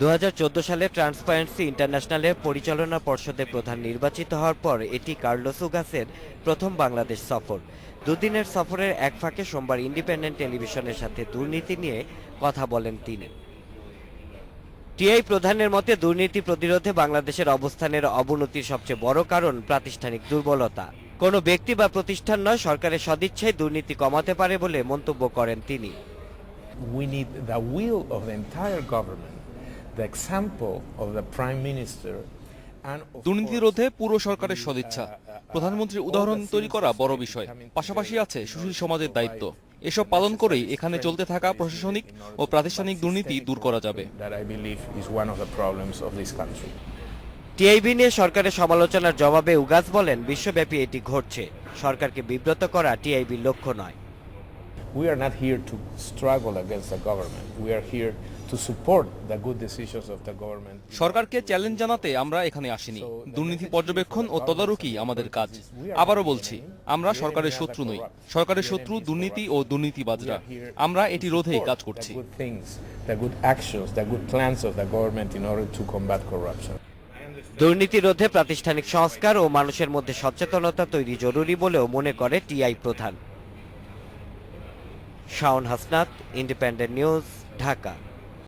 2014 সালে ট্রান্সপারেন্সি ইন্টারন্যাশনালের পরিচালনা পর্ষদের প্রধান নির্বাচিত হওয়ার পর এটি কার্লোস উগাসের প্রথম বাংলাদেশ সফর। দুদিনের সফরের এক ফাঁকে সোমবার ইন্ডিপেন্ডেন্ট টেলিভিশনের সাথে দুর্নীতি নিয়ে কথা বলেন তিনি। টিআই প্রধানের মতে দুর্নীতি প্রতিরোধে বাংলাদেশের অবস্থানের অবনতির সবচেয়ে বড় কারণ প্রাতিষ্ঠানিক দুর্বলতা। কোনো ব্যক্তি বা প্রতিষ্ঠান নয়, সরকারের সদিচ্ছায় দুর্নীতি কমাতে পারে বলে মন্তব্য করেন তিনি। We need the will of the entire government, the example of the Prime Minister, and দুর্নীতি রোধে পুরো সরকারের সদিচ্ছা, প্রধানমন্ত্রীর উদাহরণ তৈরি করা বড় বিষয়। পাশাপাশি আছে সুশীল সমাজের দায়িত্ব। এসব পালন করেই এখানে চলতে থাকা প্রশাসনিক ও প্রাতিষ্ঠানিক দুর্নীতি দূর করা যাবে। টিআইবি নিয়ে সরকারের সমালোচনার জবাবে উগাস বলেন, বিশ্বব্যাপী এটি ঘটছে। সরকারকে বিব্রত করা টিআইবির লক্ষ্য নয়। We are not here to struggle against the government. We are here to support the good decisions of the government. সরকারকে চ্যালেঞ্জ জানাতে আমরা এখানে আসিনি। দুর্নীতি পর্যবেক্ষণ ও তদারকি আমাদের কাজ। আবারও বলছি, আমরা সরকারের শত্রু নই। সরকারের শত্রু দুর্নীতি ও দুর্নীতিবাজরা। আমরা এটি রোধেই কাজ করছি। The good actions, the good plans of the government in order to combat corruption. দুর্নীতি রোধে প্রাতিষ্ঠানিক সংস্কার ও মানুষের মধ্যে সচেতনতা তৈরি জরুরি বলেও মনে করে টিআই প্রধান। Shaon Hasnat, independent news, Dhaka.